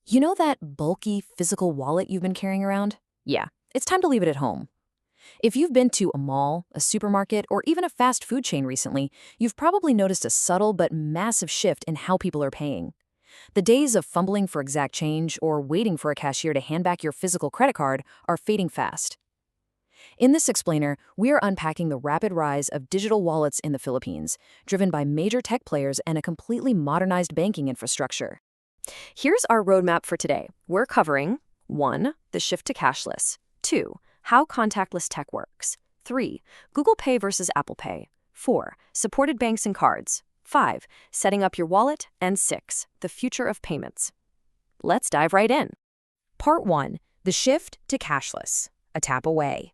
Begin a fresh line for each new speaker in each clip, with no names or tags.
You know that bulky physical wallet you've been carrying around? Yeah, it's time to leave it at home. If you've been to a mall, a supermarket, or even a fast food chain recently, you've probably noticed a subtle but massive shift in how people are paying. The days of fumbling for exact change or waiting for a cashier to hand back your physical credit card are fading fast. In this explainer, we are unpacking the rapid rise of digital wallets in the Philippines, driven by major tech players and a completely modernized banking infrastructure. Here's our roadmap for today. We're covering 1. The shift to cashless. 2. How contactless tech works. 3. Google Pay versus Apple Pay. 4. Supported banks and cards. 5. Setting up your wallet. And 6. The future of payments. Let's dive right in. Part 1. The shift to cashless. A tap away.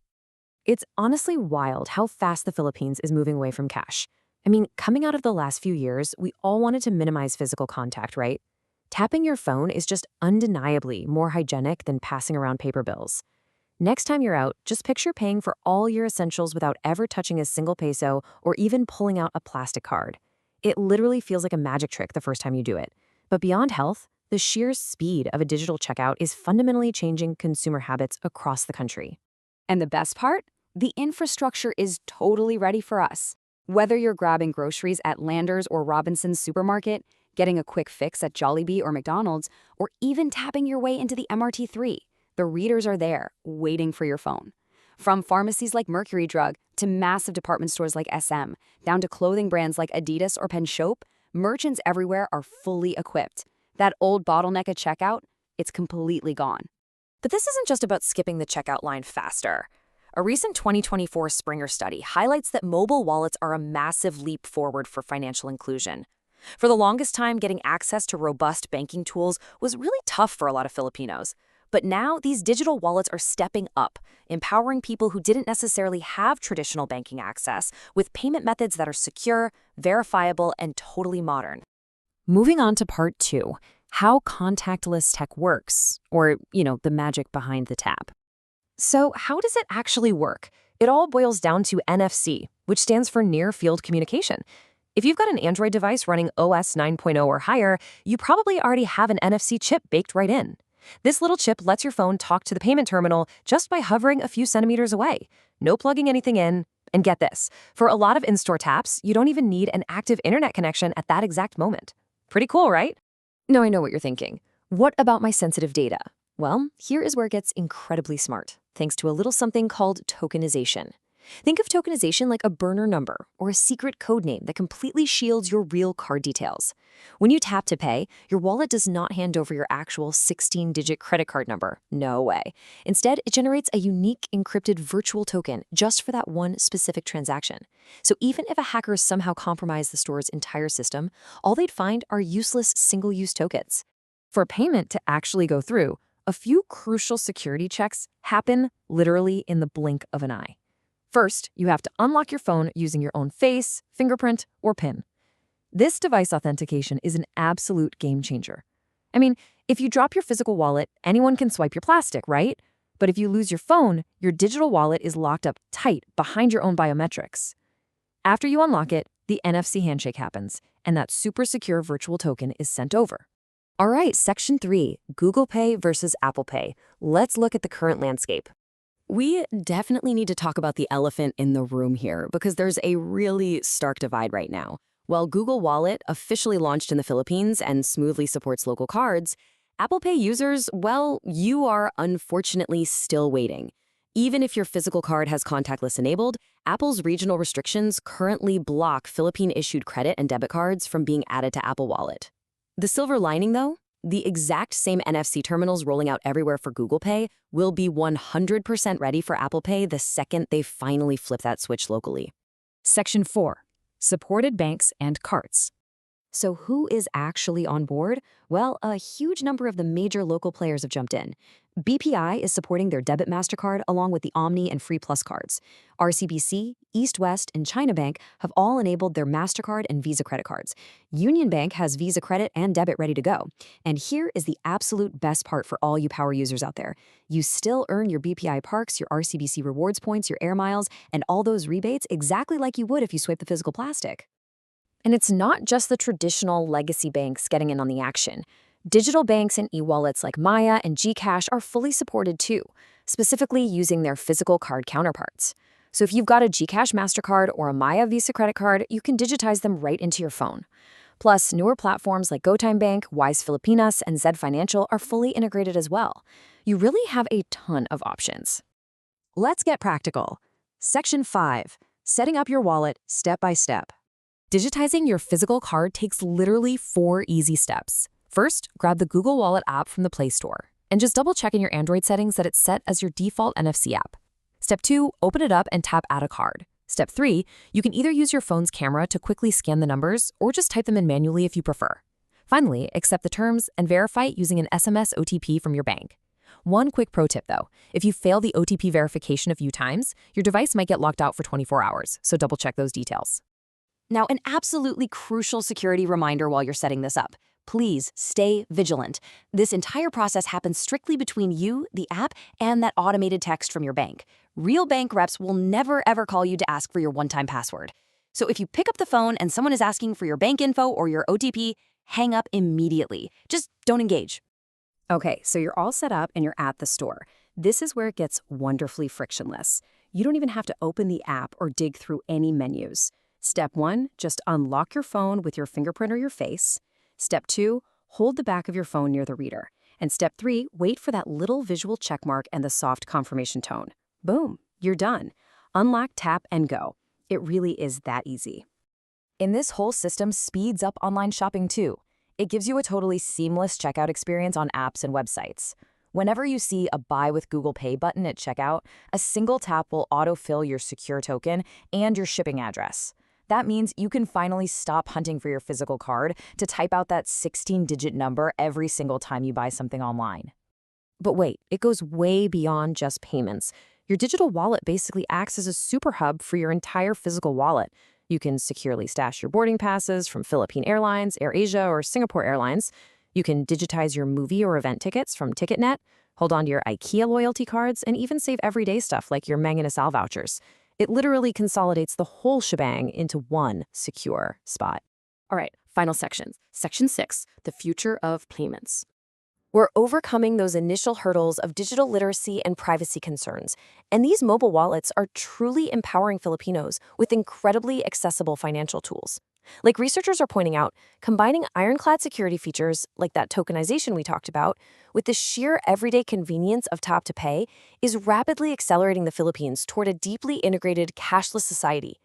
It's honestly wild how fast the Philippines is moving away from cash. I mean, coming out of the last few years, we all wanted to minimize physical contact, right? Tapping your phone is just undeniably more hygienic than passing around paper bills. Next time you're out, just picture paying for all your essentials without ever touching a single peso or even pulling out a plastic card. It literally feels like a magic trick the first time you do it. But beyond health, the sheer speed of a digital checkout is fundamentally changing consumer habits across the country.
And the best part? The infrastructure is totally ready for us. Whether you're grabbing groceries at Landers or Robinson's supermarket, getting a quick fix at Jollibee or McDonald's, or even tapping your way into the MRT3, the readers are there, waiting for your phone. From pharmacies like Mercury Drug to massive department stores like SM, down to clothing brands like Adidas or Penshope, merchants everywhere are fully equipped. That old bottleneck at checkout, it's completely gone.
But this isn't just about skipping the checkout line faster. A recent 2024 Springer study highlights that mobile wallets are a massive leap forward for financial inclusion. For the longest time, getting access to robust banking tools was really tough for a lot of Filipinos. But now, these digital wallets are stepping up, empowering people who didn't necessarily have traditional banking access with payment methods that are secure, verifiable, and totally modern. Moving on to part 2, how contactless tech works, or, the magic behind the tap. So, how does it actually work? It all boils down to NFC, which stands for Near Field Communication. If you've got an Android device running OS 9.0 or higher, you probably already have an NFC chip baked right in. This little chip lets your phone talk to the payment terminal just by hovering a few centimeters away. No plugging anything in. And get this, for a lot of in-store taps, you don't even need an active internet connection at that exact moment. Pretty cool, right? Now I know what you're thinking. What about my sensitive data? Well, here is where it gets incredibly smart, thanks to a little something called tokenization. Think of tokenization like a burner number or a secret code name that completely shields your real card details. When you tap to pay, your wallet does not hand over your actual 16-digit credit card number. No way. Instead, it generates a unique encrypted virtual token just for that one specific transaction. So even if a hacker somehow compromised the store's entire system, all they'd find are useless single-use tokens. For a payment to actually go through, a few crucial security checks happen literally in the blink of an eye. First, you have to unlock your phone using your own face, fingerprint, or PIN. This device authentication is an absolute game changer. I mean, if you drop your physical wallet, anyone can swipe your plastic, right? But if you lose your phone, your digital wallet is locked up tight behind your own biometrics. After you unlock it, the NFC handshake happens, and that super secure virtual token is sent over. All right, Section 3, Google Pay versus Apple Pay. Let's look at the current landscape. We definitely need to talk about the elephant in the room here because there's a really stark divide right now. While Google Wallet officially launched in the Philippines and smoothly supports local cards, Apple Pay users, well, you are unfortunately still waiting. Even if your physical card has contactless enabled, Apple's regional restrictions currently block Philippine-issued credit and debit cards from being added to Apple Wallet. The silver lining, though? The exact same NFC terminals rolling out everywhere for Google Pay will be 100% ready for Apple Pay the second they finally flip that switch locally. Section 4. Supported banks and cards. So who is actually on board? Well, a huge number of the major local players have jumped in. BPI is supporting their debit MasterCard along with the Omni and Free Plus cards. RCBC, East West, and China Bank have all enabled their MasterCard and Visa credit cards. Union Bank has Visa credit and debit ready to go. And here is the absolute best part for all you power users out there. You still earn your BPI Parks, your RCBC rewards points, your air miles, and all those rebates exactly like you would if you swipe the physical plastic. And it's not just the traditional legacy banks getting in on the action. Digital banks and e-wallets like Maya and Gcash are fully supported too, specifically using their physical card counterparts. So if you've got a Gcash MasterCard or a Maya Visa credit card, you can digitize them right into your phone. Plus, newer platforms like GoTime Bank, Wise Filipinas, and Zed Financial are fully integrated as well. You really have a ton of options.
Let's get practical. Section 5. Setting up your wallet step by step.
Digitizing your physical card takes literally 4 easy steps. First, grab the Google Wallet app from the Play Store, and just double-check in your Android settings that it's set as your default NFC app. Step 2, open it up and tap Add a Card. Step 3, you can either use your phone's camera to quickly scan the numbers or just type them in manually if you prefer. Finally, accept the terms and verify it using an SMS OTP from your bank. One quick pro tip though, if you fail the OTP verification a few times, your device might get locked out for 24 hours, so double-check those details.
Now, an absolutely crucial security reminder while you're setting this up. Please stay vigilant. This entire process happens strictly between you, the app, and that automated text from your bank. Real bank reps will never ever call you to ask for your one-time password. So if you pick up the phone and someone is asking for your bank info or your OTP, hang up immediately. Just don't engage.
Okay, so you're all set up and you're at the store. This is where it gets wonderfully frictionless. You don't even have to open the app or dig through any menus. Step 1, just unlock your phone with your fingerprint or your face. Step 2, hold the back of your phone near the reader. And Step 3, wait for that little visual check mark and the soft confirmation tone. Boom, you're done. Unlock, tap, and go. It really is that easy. And this whole system speeds up online shopping too. It gives you a totally seamless checkout experience on apps and websites. Whenever you see a Buy with Google Pay button at checkout, a single tap will autofill your secure token and your shipping address. That means you can finally stop hunting for your physical card to type out that 16-digit number every single time you buy something online. But wait, it goes way beyond just payments. Your digital wallet basically acts as a super hub for your entire physical wallet. You can securely stash your boarding passes from Philippine Airlines, AirAsia, or Singapore Airlines. You can digitize your movie or event tickets from TicketNet, hold on to your IKEA loyalty cards, and even save everyday stuff like your Mang Inasal vouchers. It literally consolidates the whole shebang into one secure spot. All right, final section. Section 6, the future of payments. We're overcoming those initial hurdles of digital literacy and privacy concerns, and these mobile wallets are truly empowering Filipinos with incredibly accessible financial tools. Like researchers are pointing out, combining ironclad security features like that tokenization we talked about with the sheer everyday convenience of tap to pay is rapidly accelerating the Philippines toward a deeply integrated cashless society.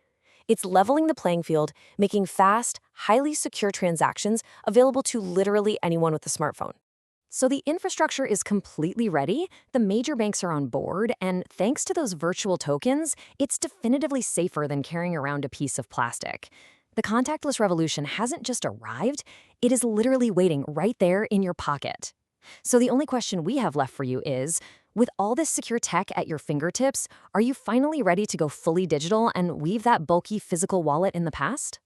It's leveling the playing field, making fast, highly secure transactions available to literally anyone with a smartphone. So the infrastructure is completely ready, the major banks are on board, and thanks to those virtual tokens, it's definitively safer than carrying around a piece of plastic. The contactless revolution hasn't just arrived, it is literally waiting right there in your pocket. So the only question we have left for you is, with all this secure tech at your fingertips, are you finally ready to go fully digital and leave that bulky physical wallet in the past?